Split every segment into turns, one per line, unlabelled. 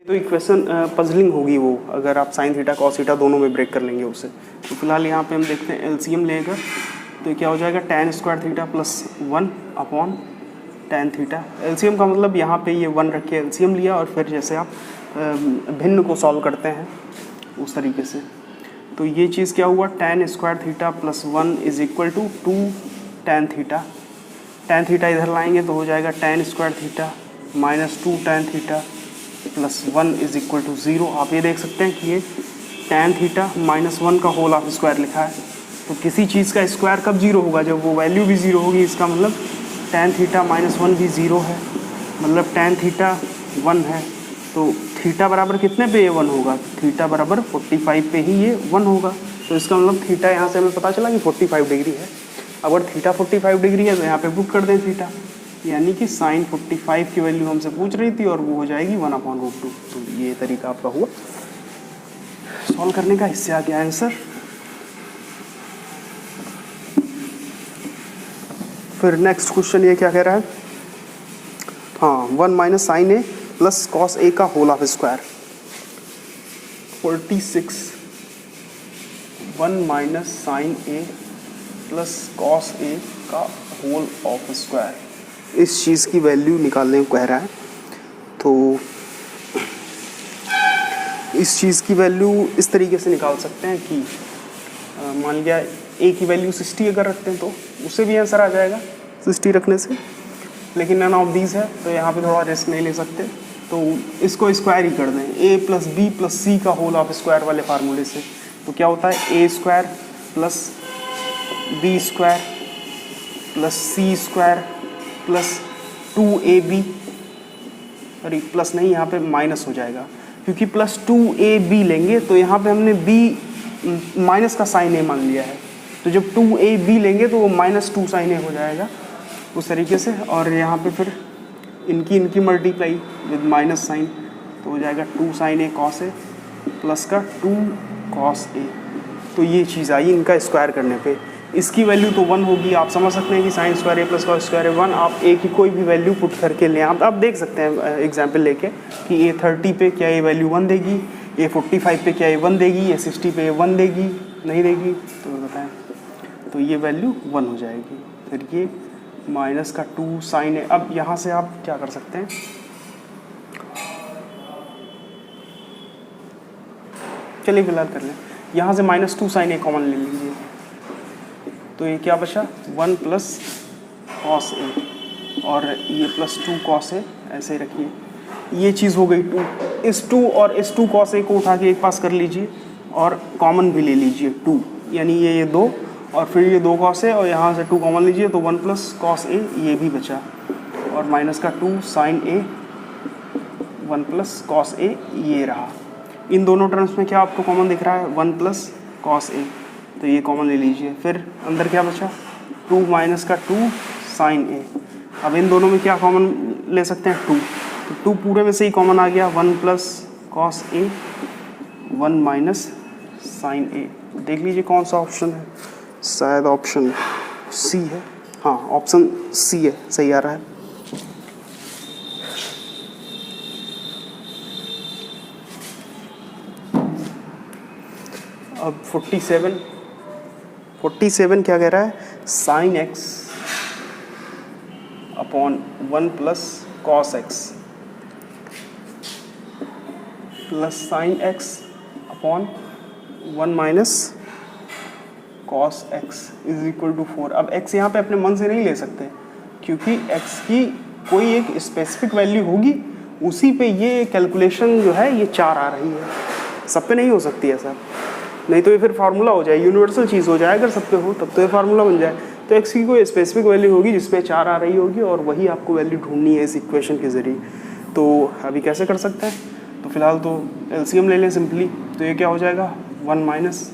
तो equation puzzling होगी वो, अगर आप साइन थीटा कॉस थीटा दोनों में ब्रेक कर लेंगे उसे। तो फिलहाल यहाँ पे हम देखते हैं एलसीएम लेगा तो क्या हो जाएगा tan square theta plus 1 upon tan theta. LCM का मतलब यहाँ पे ये 1 रख के एलसीएम लिया और फिर जैसे आप भिन्न को सॉल्व करते हैं उस तरीके से। तो ये चीज़ क्या हुआ, tan square theta plus 1 is equal to 2 tan theta. tan theta इधर लाएंगे तो हो जाएगा tan square theta minus 2 tan theta plus 1 is equal to 0। आप ये देख सकते हैं कि ये tan थीटा माइनस 1 का होल ऑफ स्क्वायर लिखा है। तो किसी चीज़ का स्क्वायर कब 0 होगा, जब वो वैल्यू भी 0 होगी। इसका मतलब tan थीटा माइनस 1 भी 0 है, मतलब tan थीटा 1 है। तो थीटा बराबर कितने पे ये 1 होगा, थीटा बराबर 45 पे ही ये 1 होगा। तो इसका मतलब थीटा यहाँ से हमें पता चला कि 45 डिग्री है। अगर थीटा 45 डिग्री है तो यहाँ पे पुट कर दें थीटा, यानी कि साइन 45 की वैल्यू हमसे पूछ रही थी और वो हो जाएगी 1/√2। तो ये तरीका आपका हुआ सॉल्व करने का। इससे आ गया आंसर। फिर नेक्स्ट क्वेश्चन ये क्या कह रहा है, हाँ 1 minus sine A plus cos A का whole of square. 46 1 minus sine A plus cos A का होल ऑफ स्क्वायर, इस चीज़ की वैल्यू निकालने को कह रहा है। तो इस चीज़ की वैल्यू इस तरीके से निकाल सकते हैं कि मान लिया ए की वैल्यू 60 अगर रखते हैं तो उससे भी आंसर आ जाएगा 60 रखने से, लेकिन नन ऑफ दीज है तो यहाँ पे थोड़ा रिस्क नहीं ले सकते। तो इसको स्क्वायर ही कर दें, ए प्लस बी प्लस सी का होल ऑफ स्क्वायर वाले फार्मूले से। तो क्या होता है, A square plus B square plus C square plus 2ab, sorry plus नहीं, यहाँ पे माइनस हो जाएगा क्योंकि प्लस 2ab लेंगे तो यहाँ पे हमने b माइनस का साइन ए मान लिया है। तो जब 2ab लेंगे तो वो माइनस 2 साइन ए हो जाएगा उस तरीके से। और यहाँ पे फिर इनकी मल्टीप्लाई विद माइनस साइन तो हो जाएगा 2 sign A cos A plus का 2 कॉस ए। तो ये चीज़ आई इनका स्क्वायर करने पे। इसकी वैल्यू तो 1 होगी। आप समझ सकते हैं कि साइन स्क्वायर ए प्लस कॉस स्क्वायर है 1। आप ए की कोई भी वैल्यू पुट करके लें, आप देख सकते हैं एग्जाम्पल लेके कि ए 30 पे क्या ये वैल्यू 1 देगी, ए 45 पे क्या ये 1 देगी, ए 60 पे ये 1 देगी, नहीं देगी। तो बताएं, तो ये वैल्यू 1 हो जाएगी। फिर ये माइनस का 2 साइन है। अब यहाँ से आप क्या कर सकते हैं, चलिए फिलहाल कर लें, यहाँ से माइनस 2 साइन ए कॉमन ले लीजिए। तो ये क्या बचा, 1 प्लस कॉस ए और ये प्लस 2 कॉस ए, ऐसे रखिए। ये चीज़ हो गई 2। इस 2 और इस 2 कॉस ए को उठा के एक पास कर लीजिए और कॉमन भी ले लीजिए 2, यानी ये 2 और फिर ये 2 कॉस ए और यहाँ से 2 कॉमन लीजिए तो 1 प्लस कॉस ए ये भी बचा और माइनस का 2 साइन ए 1 प्लस कॉस ए ये रहा। इन दोनों टर्म्स में क्या आपको कॉमन दिख रहा है, 1 प्लस कॉस ए, तो ये कॉमन ले लीजिए। फिर अंदर क्या बचा, 2 माइनस का 2 साइन ए। अब इन दोनों में क्या कॉमन ले सकते हैं, 2। तो 2 पूरे में से ही कॉमन आ गया, 1 प्लस कॉस ए 1 माइनस साइन ए। देख लीजिए कौन सा ऑप्शन है, शायद ऑप्शन सी है। हाँ ऑप्शन सी है, सही आ रहा है। अब 47 क्या कह रहा है, sine x upon 1 plus cos x plus sine x upon 1 minus cos x is equal to 4। अब x यहाँ पे अपने मन से नहीं ले सकते क्योंकि x की कोई एक स्पेसिफिक वैल्यू होगी, उसी पे ये कैलकुलेशन जो है ये 4 आ रही है, सब पे नहीं हो सकती है सर, नहीं तो ये फिर फार्मूला हो जाए, यूनिवर्सल चीज़ हो जाए। अगर सब पे हो तब तो ये फार्मूला बन जाए। तो x की कोई स्पेसिफिक वैल्यू होगी जिसपे 4 आ रही होगी और वही आपको वैल्यू ढूंढनी है इस इक्वेशन के ज़रिए। तो अभी कैसे कर सकते हैं, तो फिलहाल तो एलसीएम ले लें सिंपली। तो ये क्या हो जाएगा, 1 minus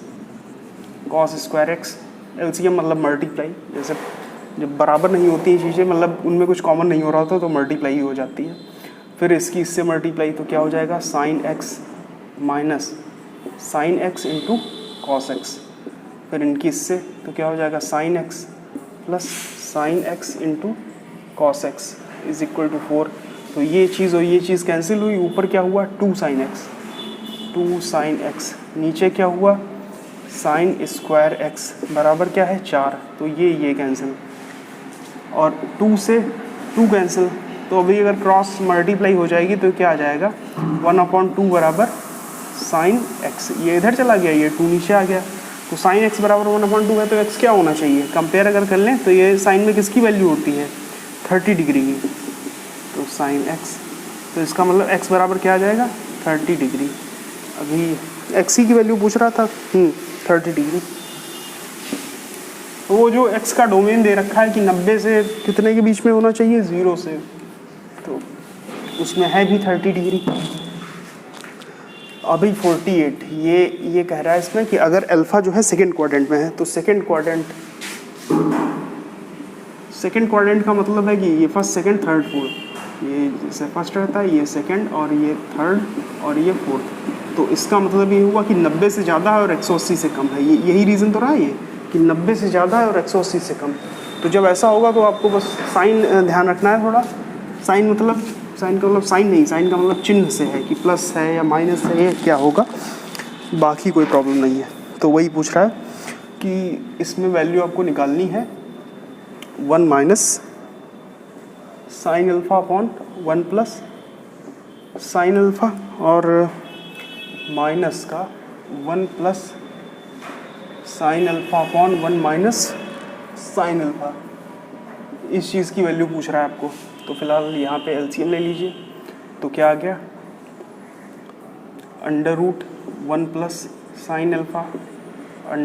cos square x, LCM मतलब मल्टीप्लाई, जैसे जब बराबर नहीं होती हैं चीज़ें, मतलब उनमें कुछ कॉमन नहीं हो रहा था तो मल्टीप्लाई ही हो जाती है। फिर इसकी इससे मल्टीप्लाई तो क्या हो जाएगा, sine x minus sine x into cos x. फिर इनकी इससे तो क्या हो जाएगा, sine x plus sine x into cos x is equal to 4। तो ये चीज़ और ये चीज़ कैंसिल हुई, ऊपर क्या हुआ 2 sin x, 2 sin x, नीचे क्या हुआ sin स्क्वायर x बराबर क्या है 4, तो ये कैंसिल और 2 से 2 कैंसिल, तो अभी अगर क्रॉस मल्टीप्लाई हो जाएगी तो क्या आ जाएगा 1/2 बराबर sin x, ये इधर चला गया, ये 2 नीचे आ गया, तो sin x बराबर 1/2 है, तो x क्या होना चाहिए, कंपेयर अगर कर लें तो ये sin में किसकी वैल्यू होती है 30 डिग्री की, तो sin x, तो इसका मतलब x बराबर क्या आ जाएगा 30 डिग्री, अभी x की वैल्यू पूछ रहा था 30 डिग्री। तो वो जो x का डोमेन दे रखा है कि 90 से कितने के बीच में होना चाहिए 0 से, तो उसमें है भी 30 डिग्री। अभी 48 ये कह रहा है इसमें कि अगर अल्फ़ा जो है सेकंड क्वाड्रेंट में है, तो सेकंड क्वाड्रेंट का मतलब है कि ये फर्स्ट सेकंड थर्ड फोर्थ, ये जैसे फर्स्ट रहता है ये सेकंड और ये थर्ड और ये फोर्थ, तो इसका मतलब ये हुआ कि 90 से ज़्यादा है और 180 से कम है, यही रीज़न तो रहा ये कि 90 से ज़्यादा है और 180 से कम। तो जब ऐसा होगा तो आपको बस साइन ध्यान रखना है थोड़ा, साइन का मतलब साइन नहीं, साइन का मतलब चिन्ह से है कि प्लस है या माइनस है या क्या होगा, बाकी कोई प्रॉब्लम नहीं है। तो वही पूछ रहा है कि इसमें वैल्यू आपको निकालनी है 1 minus sine alpha upon 1 plus sine alpha और माइनस का 1 plus sine alpha upon 1 minus sine alpha, इस चीज़ की वैल्यू पूछ रहा है आपको। तो फिलहाल यहाँ पे एलसीएम ले लीजिए, तो क्या आ गया √1 plus sine alpha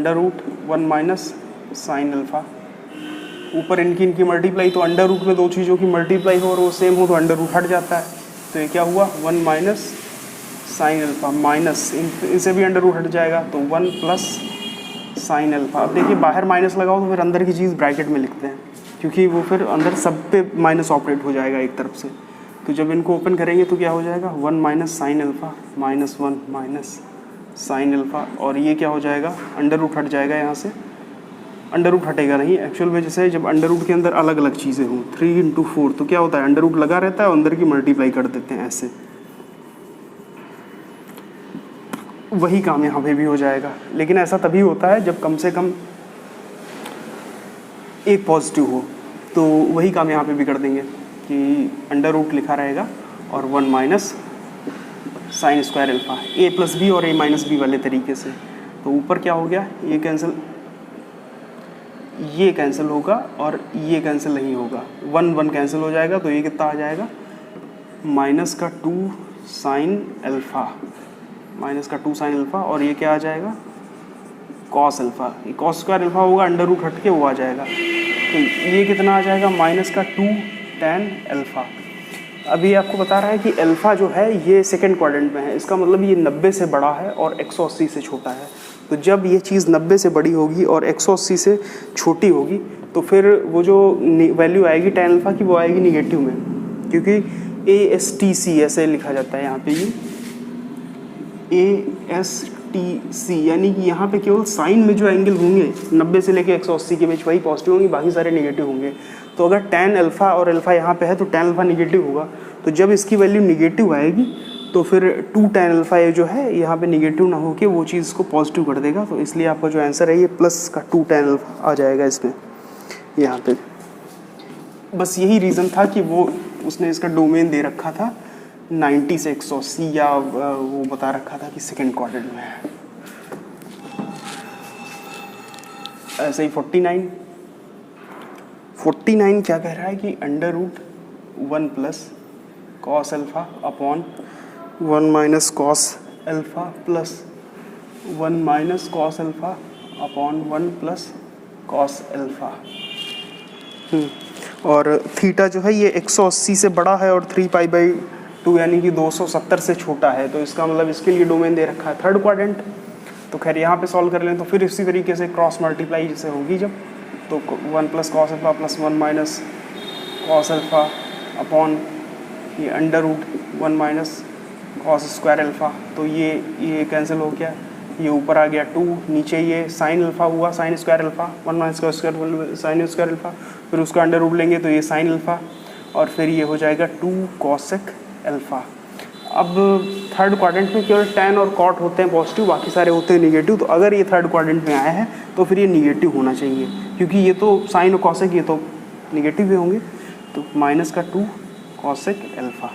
√1 minus sine alpha, ऊपर इनकी मल्टीप्लाई, तो अंडर रूट में दो चीज़ों की मल्टीप्लाई हो और वो सेम हो तो अंडर रूट हट जाता है, तो ये क्या हुआ 1 माइनस साइन अल्फ़ा माइनस इनसे भी अंडर रूट हट जाएगा, तो 1 प्लस साइन अल्फ़ा। अब देखिए बाहर माइनस लगाओ तो फिर अंदर की चीज़ ब्रैकेट में लिखते हैं, क्योंकि वो फिर अंदर सब पे माइनस ऑपरेट हो जाएगा एक तरफ से, तो जब इनको ओपन करेंगे तो क्या हो जाएगा 1 minus sine alpha minus 1 minus sine alpha, और ये क्या हो जाएगा अंडर रूट हट जाएगा, यहाँ से अंडर रूट हटेगा नहीं, एक्चुअल में जैसे जब अंडर रूट के अंदर अलग अलग चीज़ें हों 3 × 4 तो क्या होता है अंडर रूट लगा रहता है और अंदर की मल्टीप्लाई कर देते हैं ऐसे, वही काम यहाँ पे भी हो जाएगा। लेकिन ऐसा तभी होता है जब कम से कम एक पॉजिटिव हो, तो वही काम यहाँ पे भी कर देंगे कि अंडर रूट लिखा रहेगा और 1 minus sine square alpha, a plus b और a माइनस बी वाले तरीके से। तो ऊपर क्या हो गया ये कैंसिल होगा और ये कैंसिल नहीं होगा, 1 1 कैंसिल हो जाएगा, तो ये कितना आ जाएगा माइनस का 2 साइन अल्फ़ा, माइनस का 2 साइन अल्फ़ा, और ये क्या आ जाएगा कॉस अल्फ़ा, ये कॉस स्क्वायर अल्फ़ा होगा अंडर रूट हट के वो आ जाएगा, तो ये कितना आ जाएगा माइनस का 2 tan अल्फ़ा। अभी आपको बता रहा है कि अल्फ़ा जो है ये सेकंड क्वाड्रेंट में है, इसका मतलब ये 90 से बड़ा है और 180 से छोटा है, तो जब ये चीज़ 90 से बड़ी होगी और 180 से छोटी होगी तो फिर वो जो वैल्यू आएगी tan अल्फ़ा की वो आएगी निगेटिव में, क्योंकि ASTC ऐसे लिखा जाता है यहाँ पे, ये ASTC यानी कि यहाँ पे केवल साइन में जो एंगल होंगे 90 से लेके 180 के बीच वही पॉजिटिव होंगे, बाकी सारे निगेटिव होंगे। तो अगर tan अल्फ़ा और अल्फ़ा यहाँ पे है तो tan अल्फ़ा निगेटिव होगा, तो जब इसकी वैल्यू निगेटिव आएगी तो फिर 2 tan अल्फ़ा ये जो है यहाँ पे निगेटिव ना होके वो चीज़ को पॉजिटिव कर देगा, तो इसलिए आपका जो आंसर है ये प्लस का 2 tan अल्फ़ा आ जाएगा इसमें यहाँ पे। बस यही रीज़न था कि वो उसने इसका डोमेन दे रखा था 90 से 180, या वो बता रखा था कि सेकेंड क्वाड्रेंट में है। ऐसे ही 49 क्या कह रहा है कि √1 plus cos alpha upon 1 minus cos alpha plus 1 minus cos alpha upon 1 plus cos alpha, और थीटा जो है ये 180 से बड़ा है और 3π/2 यानी कि 270 से छोटा है, तो इसका मतलब इसके लिए डोमेन दे रखा है थर्ड क्वाड्रेंट। तो खैर यहाँ पे सॉल्व कर लें तो फिर इसी तरीके से क्रॉस मल्टीप्लाई जैसे होगी जब, तो 1 plus cos alpha plus 1 minus cos alpha upon ये √1 माइनस कॉस स्क्वायर अल्फ़ा, तो ये कैंसिल हो गया, ये ऊपर आ गया 2, नीचे ये साइन अल्फ़ा हुआ sign square alpha 1 minus cos square sine square alpha, फिर उसका अंडर रूट लेंगे तो ये साइन अल्फ़ा, और फिर ये हो जाएगा 2 कॉसेक अल्फ़ा। अब थर्ड क्वाड्रेंट में केवल tan और cot होते हैं पॉजिटिव, बाकी सारे होते हैं निगेटिव। तो अगर ये थर्ड क्वाड्रेंट में आया है तो फिर ये निगेटिव होना चाहिए, क्योंकि ये तो साइन और कॉसेक ये तो निगेटिव ही होंगे। तो माइनस का 2 कॉसेक अल्फ़ा,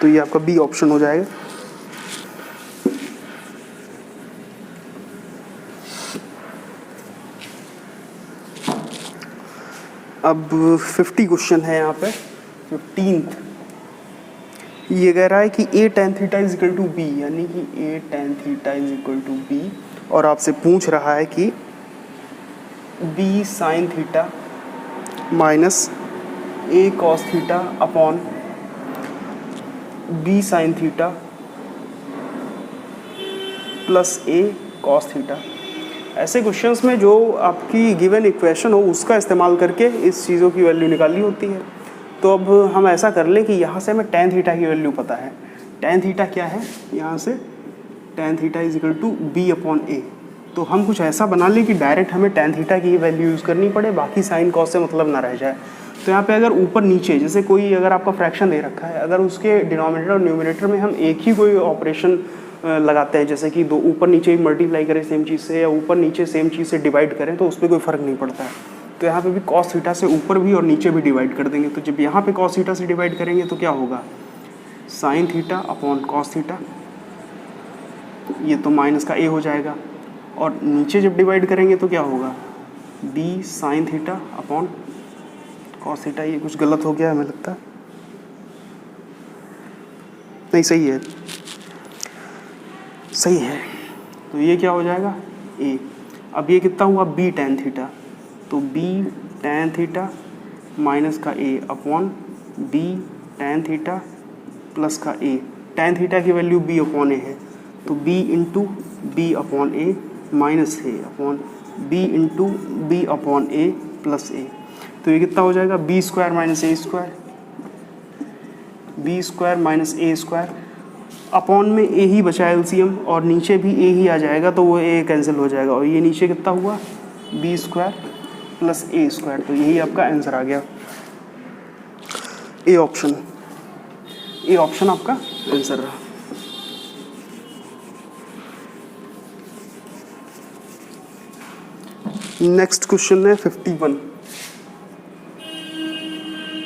तो ये आपका बी ऑप्शन हो जाएगा। अब 50 क्वेश्चन है यहाँ पे। 15th ये कह रहा है कि a tan theta is equal to b, यानी कि a tan theta is equal to b, और आपसे पूछ रहा है कि b sine theta minus a cos theta upon b sine theta plus a cos theta. ऐसे क्वेश्चंस में जो आपकी गिवन इक्वेशन हो उसका इस्तेमाल करके इस चीज़ों की वैल्यू निकालनी होती है। तो अब हम ऐसा कर लें कि यहाँ से हमें tan थीटा की वैल्यू पता है। tan थीटा क्या है, यहाँ से tan theta is equal to B upon A. तो हम कुछ ऐसा बना लें कि डायरेक्ट हमें tan थीटा की वैल्यू यूज़ करनी पड़े, बाकी साइन कॉस से मतलब ना रह जाए। तो यहाँ पे अगर ऊपर नीचे जैसे कोई अगर आपका फ्रैक्शन दे रखा है, अगर उसके डिनोमिनेटर और न्यूमिनेटर में हम एक ही कोई ऑपरेशन लगाते हैं, जैसे कि दो ऊपर नीचे मल्टीप्लाई करें सेम चीज़ से, या ऊपर नीचे सेम चीज़ से डिवाइड करें, तो उस पर कोई फ़र्क नहीं पड़ता है। तो यहाँ पे भी कॉस थीटा से ऊपर भी और नीचे भी डिवाइड कर देंगे। तो जब यहाँ पे कॉस थीटा से डिवाइड करेंगे तो क्या होगा, sign theta upon cos theta, ये तो माइनस का ए हो जाएगा। और नीचे जब डिवाइड करेंगे तो क्या होगा, b sine theta upon cos theta. ये कुछ गलत हो गया हमें लगता है, नहीं सही है, सही है। तो ये क्या हो जाएगा, ए। अब ये कितना हुआ, बी tan थीटा, तो बी tan थीटा माइनस का A upon B tan theta plus का ए। tan थीटा की वैल्यू बी अपॉन ए है, तो B into B upon A minus A upon B into B upon A plus A. तो ये कितना हो जाएगा, B square minus A square, B square minus A square upon में A ही बचा है एलसीएम, और नीचे भी ए ही आ जाएगा तो वो ए कैंसिल हो जाएगा। और ये नीचे कितना हुआ, b square plus a square. तो यही आपका आंसर आ गया, ए ऑप्शन। ए ऑप्शन आपका आंसर रहा। नेक्स्ट क्वेश्चन है 51।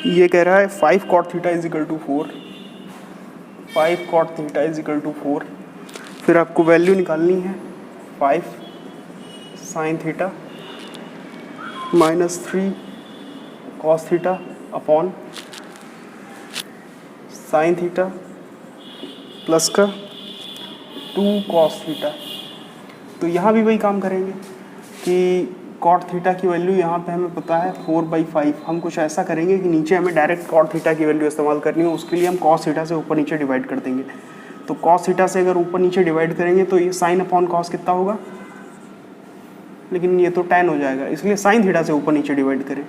ये कह रहा है 5 cot theta is equal to 4, 5 cot theta is equal to 4। फिर आपको वैल्यू निकालनी है 5 sine theta minus 3 cos theta upon sine theta plus का 2 cos थीटा। तो यहाँ भी वही काम करेंगे कि cot थीटा की वैल्यू यहाँ पे हमें पता है 4/5। हम कुछ ऐसा करेंगे कि नीचे हमें डायरेक्ट cot थीटा की वैल्यू इस्तेमाल करनी है, उसके लिए हम cos थीटा से ऊपर नीचे डिवाइड कर देंगे। तो cos थीटा से अगर ऊपर नीचे डिवाइड करेंगे तो ये साइन अपॉन cos कितना होगा, लेकिन ये तो tan हो जाएगा, इसलिए साइन थीटा से ऊपर नीचे डिवाइड करें।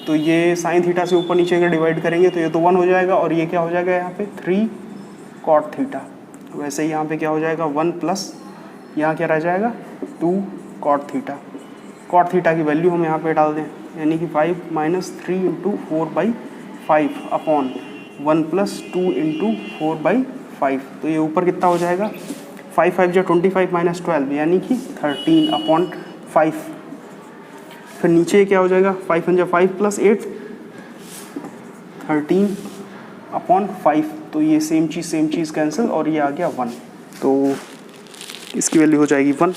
तो ये साइन थीटा से ऊपर नीचे अगर डिवाइड करेंगे तो ये तो 1 हो जाएगा, और ये क्या हो जाएगा यहाँ पे 3 cot थीटा। वैसे ही यहाँ पे क्या हो जाएगा 1 प्लस यहाँ क्या रह जाएगा 2 cot थीटा। cot थीटा की वैल्यू हम यहाँ पे डाल दें, यानी कि 5 minus 3 into 4/5 upon 1 plus 2 into 4/5। तो ये ऊपर कितना हो जाएगा, 5 5 जो 25 माइनस 12, यानी कि 13 अपॉन 5। फिर नीचे क्या हो जाएगा, 5 जो 5 प्लस 8 13 अपॉन 5। तो ये सेम चीज़ कैंसिल, और ये आ गया 1। तो इसकी वैल्यू हो जाएगी 1।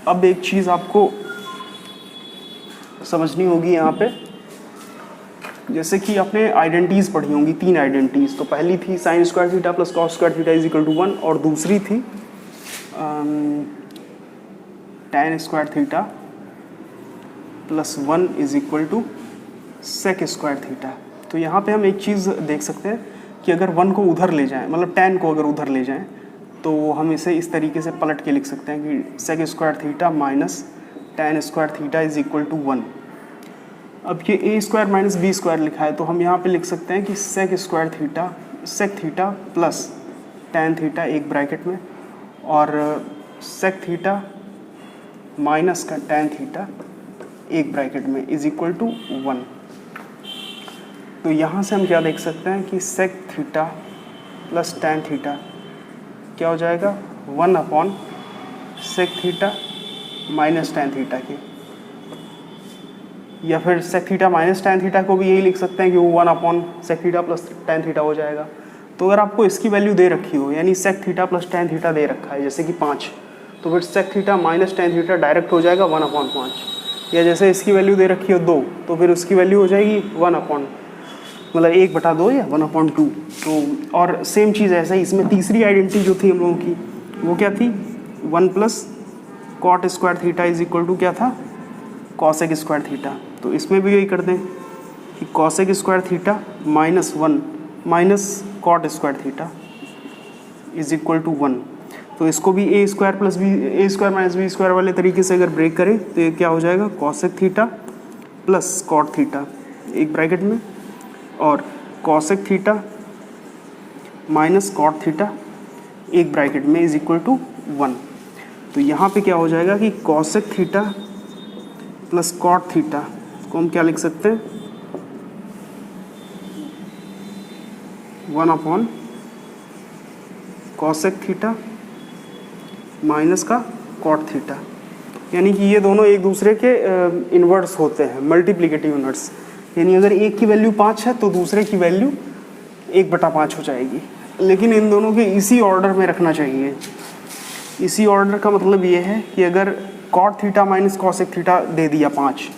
अब एक चीज़ आपको समझनी होगी यहाँ पे, जैसे कि आपने आइडेंटिटीज़ पढ़ी होंगी, 3 आइडेंटिटीज़। तो पहली थी sine square theta plus cos square theta is equal to 1, और दूसरी थी tan square theta plus 1 is equal to sec square theta. तो यहाँ पे हम एक चीज़ देख सकते हैं कि अगर 1 को उधर ले जाएं, मतलब tan को अगर उधर ले जाएं, तो हम इसे इस तरीके से पलट के लिख सकते हैं कि sec square theta minus tan square theta is equal to 1। अब ये a square minus B square लिखा है, तो हम यहाँ पे लिख सकते हैं कि sec theta plus tan theta एक ब्रैकेट में, और sec थीटा माइनस का tan थीटा एक ब्रैकेट में इज इक्वल टू 1। तो यहाँ से हम क्या देख सकते हैं कि sec theta plus tan theta क्या हो जाएगा, 1 upon sec theta minus tan theta की, या फिर sec theta minus tan theta को भी यही लिख सकते हैं कि वो 1 upon sec theta plus tan theta हो जाएगा। तो अगर आपको इसकी वैल्यू दे रखी हो, यानी sec theta plus tan theta दे रखा है जैसे कि 5, तो फिर sec theta minus tan theta direct हो जाएगा 1 अपॉन 5। या जैसे इसकी वैल्यू दे रखी हो 2, तो फिर उसकी वैल्यू हो जाएगी 1 अपॉन, मतलब 1/2 या 1/2। तो और सेम चीज़ ऐसा ही इसमें तीसरी आइडेंटिटी जो थी हम लोगों की वो क्या थी, 1 plus cot square theta is equal to क्या था, कॉसेक स्क्वायर थीटा। तो इसमें भी यही कर दें कि cosec square theta minus 1 minus cot square theta is equal to 1। तो इसको भी a square plus b, a square minus B square वाले तरीके से अगर ब्रेक करें तो ये क्या हो जाएगा, cosec theta plus cot theta एक ब्रैकेट में, और cosec theta minus cot theta एक ब्रैकेट में इज इक्वल टू 1। तो यहाँ पे क्या हो जाएगा कि cosec theta plus cot theta को हम क्या लिख सकते हैं, 1 अपॉन कॉसेक थीटा माइनस का कॉट थीटा, यानी कि ये दोनों एक दूसरे के इन्वर्स होते हैं, मल्टीप्लिकेटिव इन्वर्स। यानी अगर एक की वैल्यू 5 है तो दूसरे की वैल्यू 1/5 हो जाएगी, लेकिन इन दोनों के इसी ऑर्डर में रखना चाहिए। इसी ऑर्डर का मतलब ये है कि अगर cot theta minus cosec theta दे दिया 5,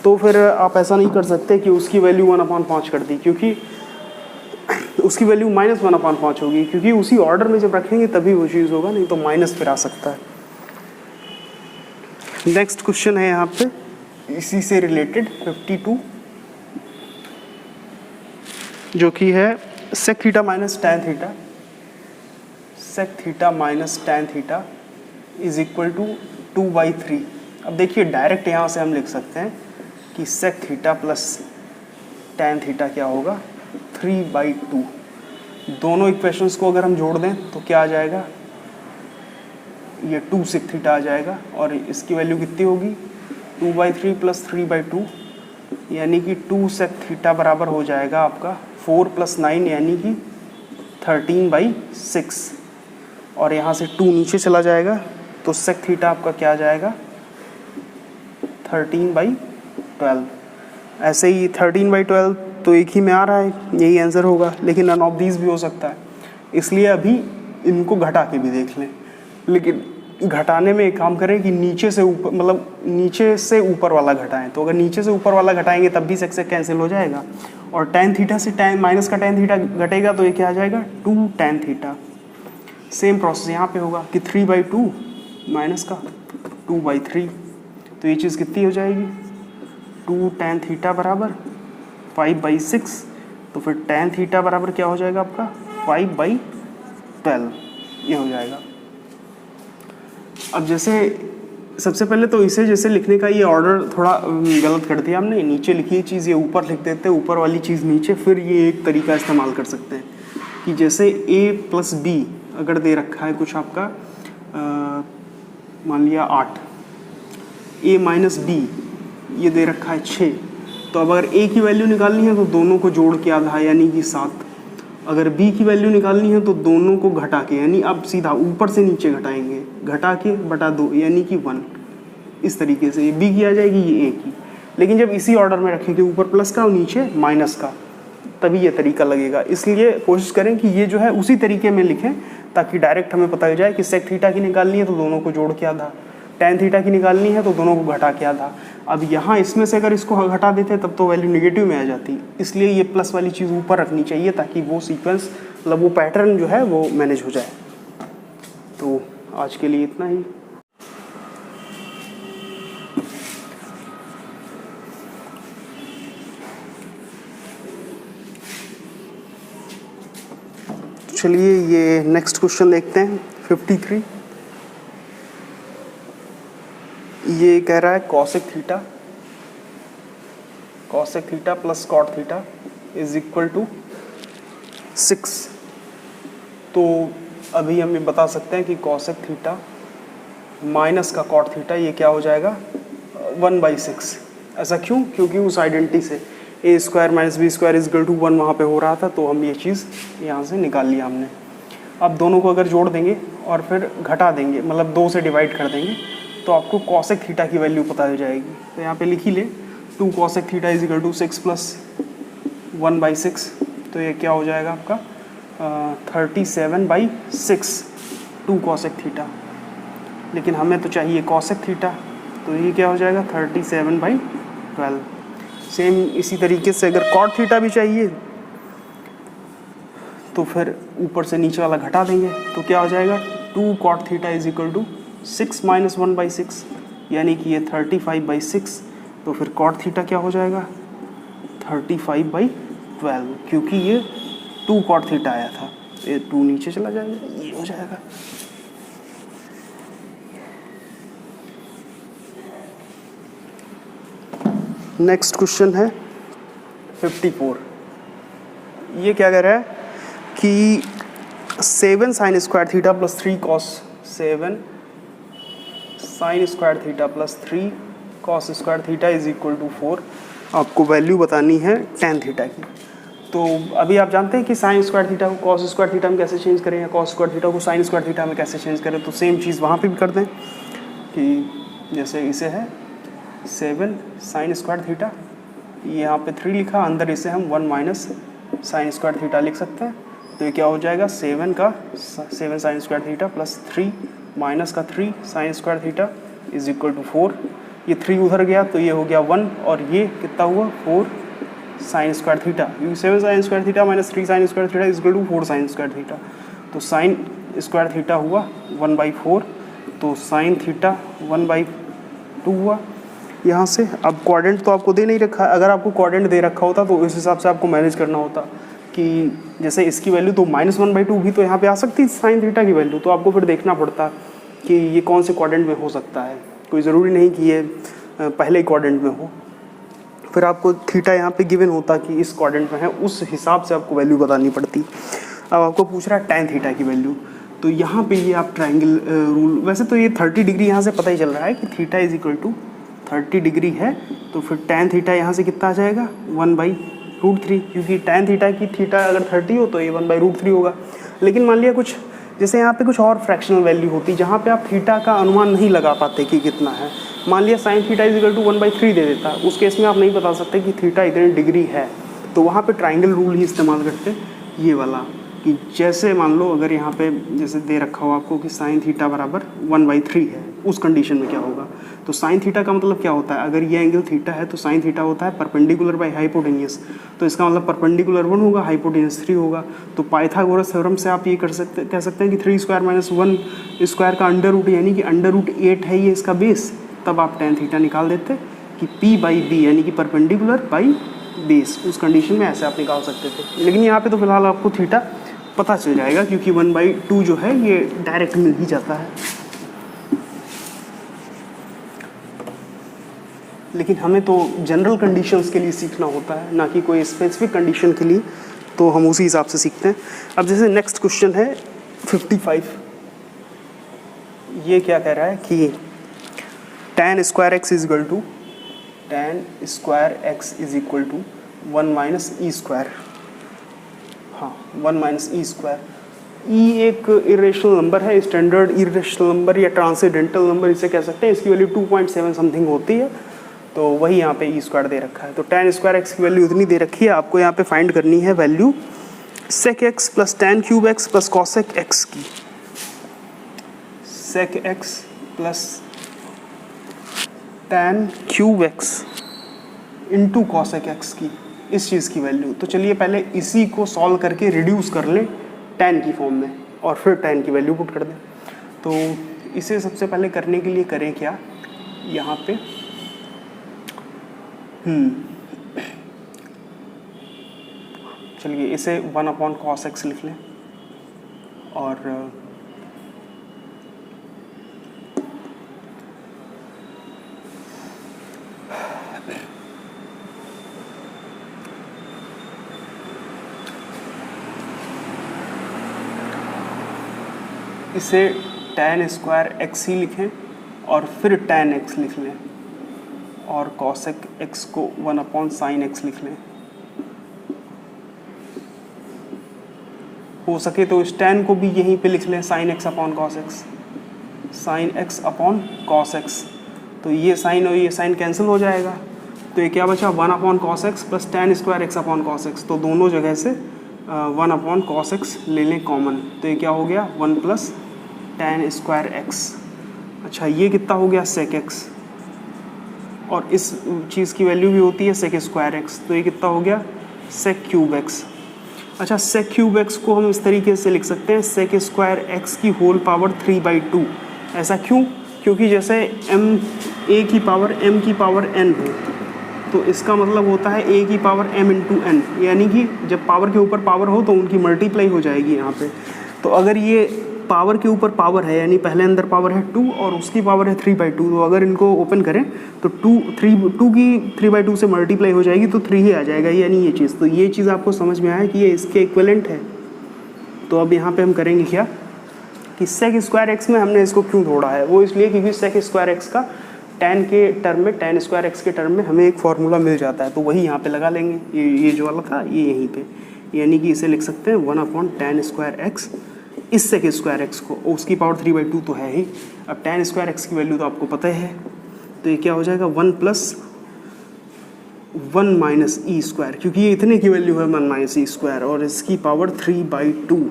तो फिर आप ऐसा नहीं कर सकते कि उसकी वैल्यू 1/5 कर दी, क्योंकि उसकी वैल्यू माइनस 1/5 होगी, क्योंकि उसी ऑर्डर में जब रखेंगे तभी वो चीज़ होगा, नहीं तो माइनस फिर आ सकता है। नेक्स्ट क्वेश्चन है यहाँ पे इसी से रिलेटेड 52, जो कि है sec theta minus tan theta, sec theta minus tan theta is equal to 2/3। अब देखिए डायरेक्ट यहाँ से हम लिख सकते हैं कि sec theta plus tan theta क्या होगा, 3/2। दोनों इक्वेशंस को अगर हम जोड़ दें तो क्या आ जाएगा, ये 2 sec थीटा आ जाएगा, और इसकी वैल्यू कितनी होगी, 2/3 प्लस 3/2, यानी कि 2 sec थीटा बराबर हो जाएगा आपका 4 + 9 यानी कि 13/6, और यहाँ से 2 नीचे चला जाएगा तो sec थीटा आपका क्या आ जाएगा, 13/12। ऐसे ही 13/12 तो एक ही में आ रहा है, यही आंसर होगा, लेकिन नन ऑफ दीज भी हो सकता है, इसलिए अभी इनको घटा के भी देख लें। लेकिन घटाने में एक काम करें कि नीचे से ऊपर, मतलब नीचे से ऊपर वाला घटाएं। तो अगर नीचे से ऊपर वाला घटाएंगे तब भी sec कैंसिल हो जाएगा, और tan थीटा से tan माइनस का tan थीटा घटेगा तो ये क्या आ जाएगा, 2 tan थीटा। सेम प्रोसेस यहाँ पे होगा कि 3/2 माइनस का 2/3, तो ये चीज़ कितनी हो जाएगी, 2 tan थीटा बराबर 5/6, तो फिर tan थीटा बराबर क्या हो जाएगा आपका 5/12, ये हो जाएगा। अब जैसे सबसे पहले तो इसे जैसे लिखने का ये ऑर्डर थोड़ा गलत कर दिया हमने, नीचे लिखी चीज़ ये ऊपर लिख देते, ऊपर वाली चीज़ नीचे, फिर ये एक तरीका इस्तेमाल कर सकते हैं कि जैसे a + b अगर दे रखा है कुछ आपका, मान लिया 8, a - b ये दे रखा है 6, तो अब अगर a की वैल्यू निकालनी है तो दोनों को जोड़ के आधा यानी कि 7, अगर b की वैल्यू निकालनी है तो दोनों को घटा के, यानी अब सीधा ऊपर से नीचे घटाएंगे, घटा के बटा 2 यानी कि 1, इस तरीके से ये b की आ जाएगी, ये a की। लेकिन जब इसी ऑर्डर में रखेंगे, ऊपर प्लस का और नीचे माइनस का, तभी ये तरीका लगेगा। इसलिए कोशिश करें कि ये जो है उसी तरीके में लिखें, ताकि डायरेक्ट हमें पता हो जाए कि sec थीटा की निकालनी है तो दोनों को जोड़ के आधा, tan थीटा की निकालनी है तो दोनों को घटा के आधा। अब यहाँ इसमें से अगर इसको घटा देते तब तो वैल्यू नेगेटिव में आ जाती, इसलिए ये प्लस वाली चीज़ ऊपर रखनी चाहिए ताकि वो सीक्वेंस, मतलब वो पैटर्न जो है वो मैनेज हो जाए। तो आज के लिए इतना ही। चलिए ये नेक्स्ट क्वेश्चन देखते हैं 53। ये कह रहा है cosec theta plus cot theta is equal to 6। तो अभी हम ये बता सकते हैं कि कॉसेक थीटा माइनस का कॉट थीटा ये क्या हो जाएगा 1/6। ऐसा क्यों? क्योंकि उस आइडेंटिटी से A square minus B square is equal to 1 वहाँ पे हो रहा था, तो हम ये चीज़ यहाँ से निकाल लिया हमने। अब दोनों को अगर जोड़ देंगे और फिर घटा देंगे, मतलब 2 से डिवाइड कर देंगे, तो आपको कॉसेक थीटा की वैल्यू पता हो जाएगी। तो यहाँ पे लिख ही ले 2 cosec theta is equal to 6 plus 1/6, तो ये क्या हो जाएगा आपका 37/6 2 कॉसेक थीटा। लेकिन हमें तो चाहिए कॉसेक थीटा, तो ये क्या हो जाएगा 37/12। सेम इसी तरीके से अगर कॉट थीटा भी चाहिए तो फिर ऊपर से नीचे वाला घटा देंगे, तो क्या हो जाएगा 2 cot theta is equal to 6 minus 1/6, यानी कि ये 35/6। तो फिर कॉट थीटा क्या हो जाएगा 35/12, क्योंकि ये 2 कॉट थीटा आया था, ये 2 नीचे चला जाएगा, ये हो जाएगा। नेक्स्ट क्वेश्चन है 54। ये क्या कह रहा है कि 7 sine square theta plus 3 cos 7 sine square theta plus 3 cos square theta is equal to 4। आपको वैल्यू बतानी है tan थीटा की। तो अभी आप जानते हैं कि साइन स्क्वायर थीटा को कॉस स्क्वायर थीटा में कैसे चेंज करें, या कॉस स्क्वायर थीटा को साइन स्क्वायर थीटा में कैसे चेंज करें। तो सेम चीज़ वहाँ पे भी कर दें कि जैसे इसे है 7 साइन स्क्वायर थीटा, यहाँ पे 3 लिखा, अंदर इसे हम 1 माइनस साइन स्क्वायर थीटा लिख सकते हैं। तो ये क्या हो जाएगा 7 sine square theta plus 3 minus का 3 sine square theta is equal to 4। ये 3 उधर गया तो ये हो गया 1, और ये कितना हुआ 4 साइन स्क्वायर थीटा, क्योंकि 7 sine square theta minus 3 sine square theta is equal to 4 sine square theta. तो साइन स्क्वायर थीटा हुआ 1/4, तो साइन थीटा 1/2 हुआ यहाँ से। अब क्वाड्रेंट तो आपको दे नहीं रखा, अगर आपको क्वाड्रेंट दे रखा होता तो इस हिसाब से आपको मैनेज करना होता कि जैसे इसकी वैल्यू तो -1/2 भी तो यहाँ पे आ सकती है साइन थीटा की वैल्यू, तो आपको फिर देखना पड़ता कि ये कौन से क्वाड्रेंट में हो सकता है। कोई ज़रूरी नहीं कि ये पहले ही क्वाड्रेंट में हो, फिर आपको थीटा यहाँ पे गिवन होता कि इस क्वाड्रेंट में है, उस हिसाब से आपको वैल्यू बतानी पड़ती। अब आपको पूछ रहा है tan थीटा की वैल्यू, तो यहाँ पे ये आप ट्रायंगल रूल, वैसे तो ये 30 डिग्री यहाँ से पता ही चल रहा है कि theta is equal to 30 degree है, तो फिर tan थीटा यहाँ से कितना आ जाएगा 1/√3, क्योंकि tan थीटा की थीटा अगर 30 हो तो ये 1/√3 होगा। लेकिन मान लिया कुछ जैसे यहाँ पे कुछ और फ्रैक्शनल वैल्यू होती जहाँ पे आप थीटा का अनुमान नहीं लगा पाते कि कितना है, मान लिया sine theta is equal to 1/3 दे देता, उस केस में आप नहीं बता सकते कि थीटा इतने डिग्री है, तो वहाँ पे ट्रायंगल रूल ही इस्तेमाल करते ये वाला, कि जैसे मान लो अगर यहाँ पे जैसे दे रखा हो आपको कि साइन थीटा बराबर 1/3 है, उस कंडीशन में क्या होगा। तो साइन थीटा का मतलब क्या होता है, अगर ये एंगल थीटा है तो साइन थीटा होता है परपेंडिकुलर बाई हाइपोटेनियस, तो इसका मतलब परपेंडिकुलर 1 होगा, हाइपोटेनियस 3 होगा। तो पाइथागोरस थ्योरम से आप ये कह सकते हैं कि 3 स्क्वायर माइनस 1 स्क्वायर का अंडर रूट यानी कि √8 है ये इसका बेस, तब आप tan थीटा निकाल देते कि P/B यानी कि परपेंडिकुलर बाई बेस, उस कंडीशन में ऐसे आप निकाल सकते थे। लेकिन यहाँ पे तो फिलहाल आपको थीटा पता चल जाएगा क्योंकि 1/2 जो है ये डायरेक्ट मिल ही जाता है। लेकिन हमें तो जनरल कंडीशंस के लिए सीखना होता है, ना कि कोई स्पेसिफिक कंडीशन के लिए, तो हम उसी हिसाब से सीखते हैं। अब जैसे नेक्स्ट क्वेश्चन है 55। ये क्या कह रहा है कि tan square x is equal to 1 minus e square, हाँ 1 माइनस ई स्क्वायर। ई एक इरेशनल नंबर है, स्टैंडर्ड इरेशनल नंबर या ट्रांसेंडेंटल नंबर इसे कह सकते हैं, इसकी वैल्यू 2.7 समथिंग होती है, तो वही यहाँ पे ई स्क्वायर दे रखा है। तो tan स्क्वायर एक्स की वैल्यू इतनी दे रखी है, आपको यहाँ पे फाइंड करनी है value sec x plus tan cube x plus cosec x की, sec x plus tan cube x into cosec x की, इस चीज़ की वैल्यू। तो चलिए पहले इसी को सॉल्व करके रिड्यूस कर लें tan की फॉर्म में और फिर tan की वैल्यू पुट कर दें। तो इसे सबसे पहले करने के लिए करें क्या, यहाँ पे चलिए इसे 1/cos x लिख लें, और इसे tan स्क्वायर एक्स ही लिखें और फिर tan x लिख लें और cosec x को 1/sin x लिख लें। हो सके तो इस tan को भी यहीं पे लिख लें sin x/cos x, sin x/cos x। तो ये साइन और ये साइन कैंसिल हो जाएगा, तो ये क्या बचा 1/cos x plus tan square x/cos x। तो दोनों जगह से 1/cos x ले लें कॉमन, तो ये क्या हो गया 1 प्लस tan स्क्वायर x। अच्छा ये कितना हो गया sec x, और इस चीज़ की वैल्यू भी होती है sec स्क्वायर x, तो ये कितना हो गया sec क्यूब x। अच्छा sec क्यूब x को हम इस तरीके से लिख सकते हैं sec स्क्वायर x की होल पावर 3/2। ऐसा क्यों? क्योंकि जैसे a की पावर m की पावर n हो, तो इसका मतलब होता है a की पावर m इंटू n, यानी कि जब पावर के ऊपर पावर हो तो उनकी मल्टीप्लाई हो जाएगी यहाँ पे। तो अगर ये पावर के ऊपर पावर है, यानी पहले अंदर पावर है 2 और उसकी पावर है 3/2, तो अगर इनको ओपन करें तो 2 की 3/2 से मल्टीप्लाई हो जाएगी तो 3 ही आ जाएगा, यानी ये चीज़। तो ये चीज़ आपको समझ में आया कि ये इसके इक्विवेलेंट है। तो अब यहाँ पे हम करेंगे क्या कि sec स्क्वायर एक्स में हमने इसको क्यों जोड़ा है, वो इसलिए क्योंकि sec स्क्वायर एक्स का tan के टर्म में, tan स्क्वायर एक्स के टर्म में हमें एक फार्मूला मिल जाता है, तो वही यहाँ पे लगा लेंगे। ये जो वाला था ये यहीं पे, यानी कि इसे लिख सकते हैं 1/tan स्क्वायर एक्स इस sec स्क्वायर एक्स को, उसकी पावर 3/2 तो है ही। अब tan स्क्वायर एक्स की वैल्यू तो आपको पता है, तो ये क्या हो जाएगा 1 प्लस 1 माइनस ई स्क्वायर, क्योंकि ये इतने की वैल्यू है 1 माइनस ई स्क्वायर, और इसकी पावर 3/2,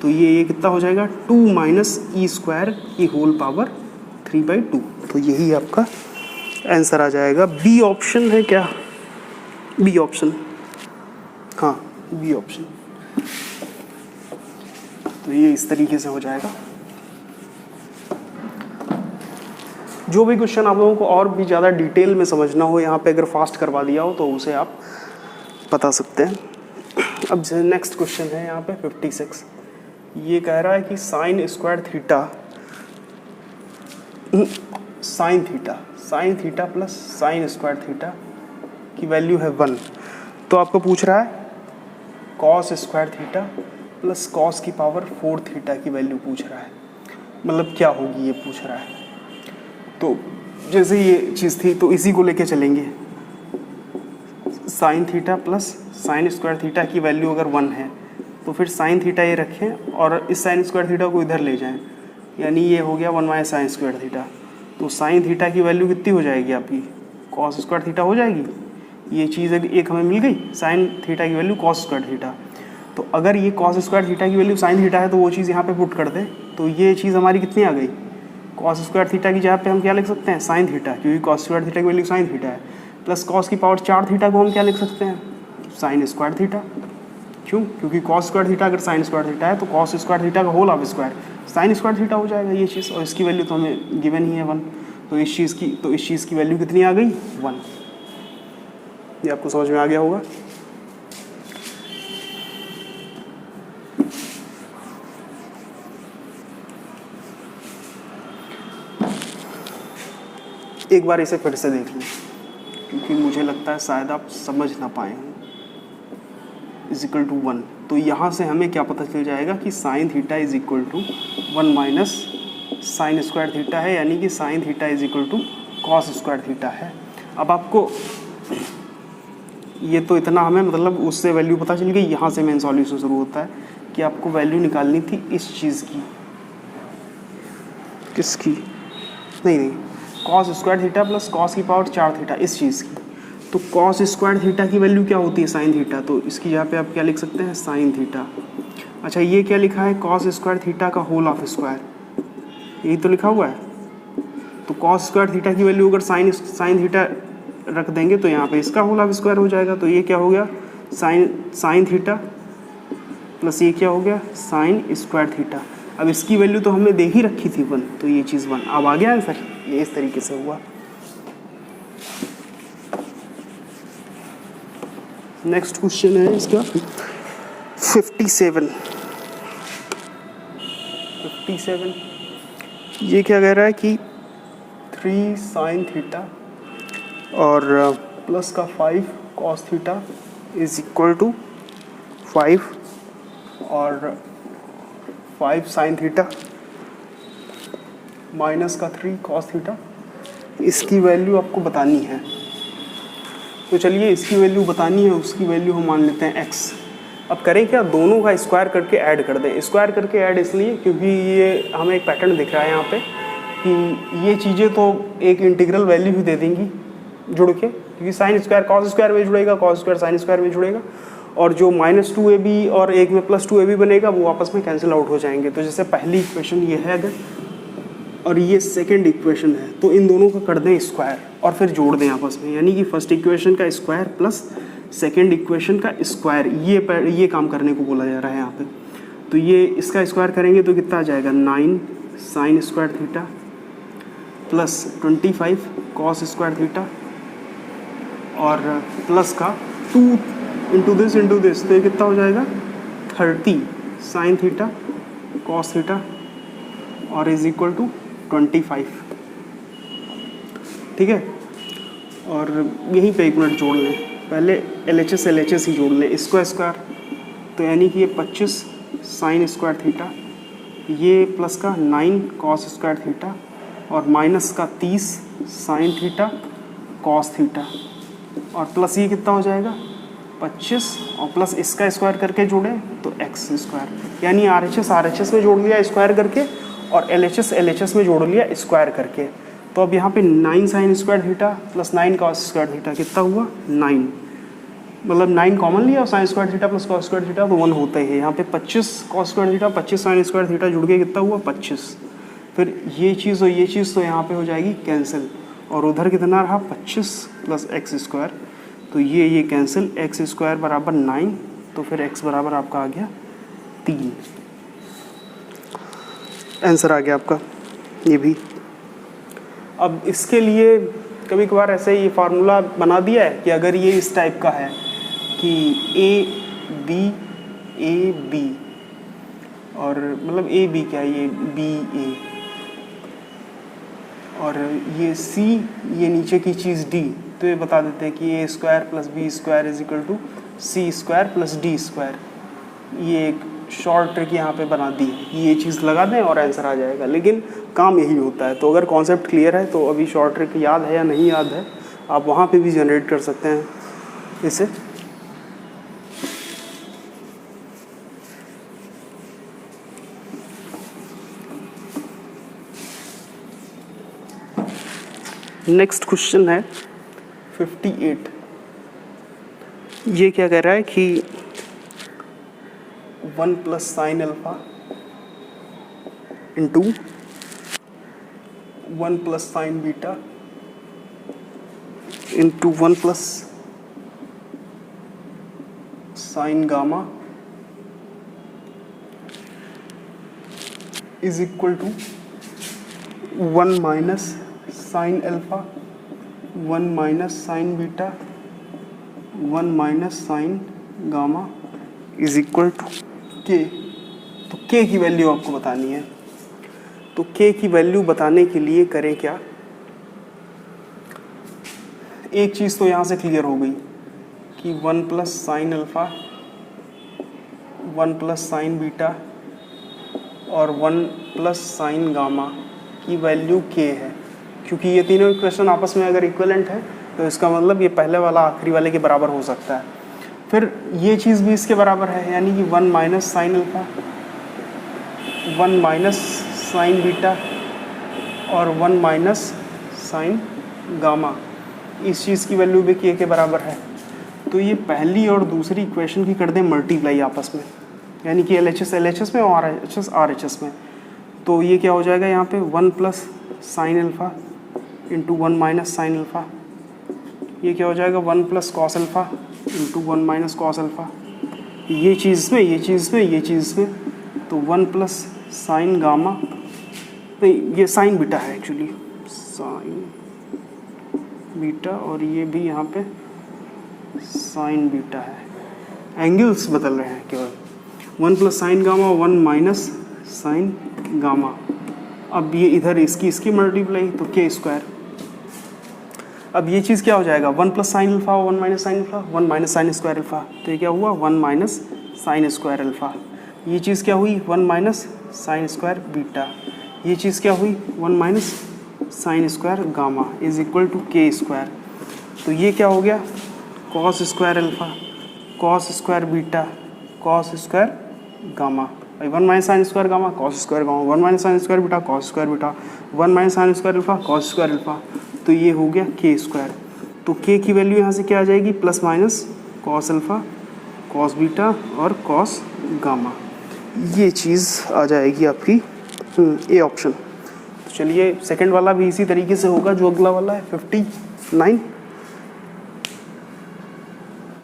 तो ये कितना हो जाएगा 2 माइनस ई स्क्वायर की होल पावर 3/2। तो यही आपका आंसर आ जाएगा। बी ऑप्शन है क्या? बी ऑप्शन, हाँ बी ऑप्शन। तो ये इस तरीके से हो जाएगा। जो भी क्वेश्चन आप लोगों को और भी ज़्यादा डिटेल में समझना हो, यहाँ पे अगर फास्ट करवा दिया हो तो उसे आप बता सकते हैं। अब नेक्स्ट क्वेश्चन है यहाँ पे 56। ये कह रहा है कि sign square theta sine theta plus sign square theta की वैल्यू है 1। तो आपको पूछ रहा है cos square theta plus cos की पावर 4 थीटा की वैल्यू पूछ रहा है, मतलब क्या होगी ये पूछ रहा है। तो जैसे ये चीज़ थी तो इसी को लेके चलेंगे। Sign theta plus sign square theta की वैल्यू अगर 1 है तो फिर साइन थीटा ये रखें और इस साइन स्क्वायर थीटा को इधर ले जाएं, यानी ये हो गया 1 माइनस साइन स्क्वायर थीटा। तो साइन थीटा की वैल्यू कितनी हो जाएगी आपकी, कॉस स्क्वायर थीटा हो जाएगी। ये चीज़ एक हमें मिल गई, साइन थीटा की वैल्यू कॉस स्क्वायर थीटा। तो अगर ये कॉस स्क्वायर थीटा की वैल्यू साइन थीटा है तो वो चीज़ यहाँ पे पुट कर दे, तो ये चीज़ हमारी कितनी आ गई, कॉस स्क्वायर थीटा की जगह पे हम क्या लिख सकते हैं साइन थीटा, क्योंकि कॉस स्क्वायर थीटा की वैल्यू साइन थीटा है, प्लस कॉस की पावर 4 थीटा को हम क्या लिख सकते हैं साइन स्क्वायर थीटा। क्यों? क्योंकि कॉस स्क्वायर थीटा अगर साइन स्क्वायर थीटा है तो कॉस स्क्वायर थीटा का whole of square sine square theta हो जाएगा ये चीज़, और इसकी वैल्यू तो हमें गिवन ही है 1। तो इस चीज़ की वैल्यू कितनी आ गई 1। ये आपको समझ में आ गया होगा। एक बार इसे फिर से देख लें, क्योंकि मुझे लगता है शायद आप समझ ना पाए हों। इज इक्वल टू 1, तो यहाँ से हमें क्या पता चल जाएगा कि sine theta is equal to 1 minus sine square theta है, यानी कि sine theta is equal to cos square theta है। अब आपको ये तो इतना हमें मतलब उससे वैल्यू पता चल गई, यहाँ से मेन सॉल्यूशन शुरू होता है कि आपको वैल्यू निकालनी थी इस चीज़ की, किसकी, नहीं cos square theta plus cos की पावर 4 थीटा, इस चीज़ की। तो कॉस स्क्वायर थीटा की वैल्यू क्या होती है साइन थीटा, तो इसकी जगह पे आप क्या लिख सकते हैं साइन थीटा। अच्छा ये क्या लिखा है कॉस स्क्वायर थीटा का होल ऑफ स्क्वायर, यही तो लिखा हुआ है। तो कॉस स्क्वायर थीटा की वैल्यू अगर साइन थीटा रख देंगे तो यहाँ पे इसका होल ऑफ स्क्वायर हो जाएगा। तो ये क्या हो गया साइन थीटा प्लस ये क्या हो गया साइन स्क्वायर थीटा। अब इसकी वैल्यू तो हमने दे ही रखी थी 1, तो ये चीज़ 1। अब आ गया आंसर, ये इस तरीके से हुआ। नेक्स्ट क्वेश्चन है इसका 57। ये क्या कह रहा है कि 3 साइन थीटा और प्लस का 5 cos theta is equal to 5 और 5 साइन थीटा माइनस का 3 कॉस थीटा, इसकी वैल्यू आपको बतानी है। तो चलिए इसकी वैल्यू बतानी है, उसकी वैल्यू हम मान लेते हैं x। अब करें क्या, दोनों का स्क्वायर करके ऐड कर दें। स्क्वायर करके ऐड इसलिए क्योंकि ये हमें एक पैटर्न दिख रहा है यहाँ पे कि ये चीज़ें तो एक इंटीग्रल वैल्यू ही दे देंगी जुड़ के, क्योंकि साइन स्क्वायर कॉस स्क्वायर में जुड़ेगा, कॉस स्क्वायर साइन स्क्वायर में जुड़ेगा, और जो -2ab और एक में +2ab बनेगा वो आपस में कैंसिल आउट हो जाएंगे। तो जैसे पहली इक्वेशन ये है अगर, और ये सेकंड इक्वेशन है, तो इन दोनों का कर दें स्क्वायर और फिर जोड़ दें आपस में, यानी कि फर्स्ट इक्वेशन का स्क्वायर प्लस सेकंड इक्वेशन का स्क्वायर, ये काम करने को बोला जा रहा है यहाँ पे। तो ये इसका स्क्वायर करेंगे तो कितना आ जाएगा, 9 sign square theta plus 25 cos square theta और प्लस का 2 इंटू दिस, तो ये कितना हो जाएगा 30 साइन थीटा कॉस थीटा और इज इक्वल टू 25। ठीक है, और यहीं पे 1 मिनट जोड़ लें, पहले LHS ही जोड़ लें, इसको स्क्वायर, तो यानी कि ये 25 साइन स्क्वायर थीटा, ये प्लस का 9 कॉस स्क्वायर थीटा और माइनस का 30 साइन थीटा कॉस थीटा और प्लस ये कितना हो जाएगा 25 और प्लस इसका स्क्वायर करके जोड़ें तो x स्क्वायर, यानी RHS में जोड़ लिया स्क्वायर करके और LHS में जोड़ लिया स्क्वायर करके। तो अब यहाँ पे 9 sign square theta plus 9 cos square theta कितना हुआ 9, मतलब 9 कॉमन लिया और sign square theta plus cos square theta तो 1 होता ही है। यहाँ पे 25 cos square theta 25 sign square theta जुड़ के कितना हुआ 25। फिर ये चीज़ और ये चीज़ तो यहाँ पे हो जाएगी कैंसिल, और उधर कितना रहा 25 प्लस एक्स स्क्वायर, तो ये कैंसिल, एक्स स्क्वायर बराबर 9, तो फिर x बराबर आपका आ गया 3। आंसर आ गया आपका ये भी। अब इसके लिए कभी कभार ऐसे ही फार्मूला बना दिया है कि अगर ये इस टाइप का है कि ए बी और मतलब ए बी क्या है, ये बी ए और ये सी, ये नीचे की चीज़ डी, तो ये बता देते हैं कि A square plus B square is equal to C square plus D square. ये एक शॉर्ट ट्रिक यहाँ पे बना दी, ये चीज़ लगा दें और आंसर आ जाएगा, लेकिन काम यही होता है। तो अगर कॉन्सेप्ट क्लियर है तो अभी शॉर्ट ट्रिक याद है या नहीं याद है, आप वहाँ पे भी जनरेट कर सकते हैं इसे। नेक्स्ट क्वेश्चन है 58। ये क्या कह रहा है कि 1 plus sine alpha into 1 plus sine beta into 1 plus sine gamma is equal to 1 minus sine alpha 1 minus sine beta 1 minus sine gamma is equal to K. तो के की वैल्यू आपको बतानी है। तो के की वैल्यू बताने के लिए करें क्या, एक चीज़ तो यहाँ से क्लियर हो गई कि 1 plus sine alpha 1 plus sine beta और 1 प्लस साइन गामा की वैल्यू के है, क्योंकि ये तीनों इक्वेशन आपस में अगर इक्विवेलेंट है तो इसका मतलब ये पहले वाला आखिरी वाले के बराबर हो सकता है। फिर ये चीज़ भी इसके बराबर है, यानी कि 1 minus sine alpha 1 minus sine beta और 1 माइनस साइन गामा, इस चीज़ की वैल्यू भी के बराबर है। तो ये पहली और दूसरी इक्वेशन की कर दें मल्टीप्लाई आपस में, यानी कि LHS में और RHS में। तो ये क्या हो जाएगा यहाँ पे 1 plus sine alpha into 1 minus sine alpha, ये क्या हो जाएगा 1 plus cos alpha into 1 minus cos alpha, ये चीज़ में ये चीज़ में ये चीज़ में, तो 1 प्लस साइन गामा, नहीं ये साइन बीटा है एक्चुअली, साइन बीटा और ये भी यहाँ पे साइन बीटा है, एंगल्स बदल रहे हैं केवल। 1 plus sine gamma 1 minus sine gamma, अब ये इधर इसकी मल्टीप्लाई तो के स्क्वायर। अब ये चीज़ क्या हो जाएगा 1 plus sine alpha 1 minus sine alpha 1 minus sine square alpha, तो ये क्या हुआ 1 माइनस साइन स्क्वायर अल्फा। ये चीज़ क्या हुई 1 माइनस साइन स्क्वायर बीटा, ये चीज़ क्या हुई, 1 minus sine square gamma is equal to K square. तो ये क्या हो गया, cos square alpha cos square beta cos square gamma, 1 minus sine square gamma cos square gamma, 1 minus sine square beta cos square beta, 1 minus sine square alpha cos square alpha. तो ये हो गया के स्क्वायर। तो के की value यहाँ से क्या आ जाएगी, plus minus cos alpha cos beta और कॉस गामा, ये चीज़ आ जाएगी आपकी ए ऑप्शन। तो चलिए सेकंड वाला भी इसी तरीके से होगा जो अगला वाला है 59।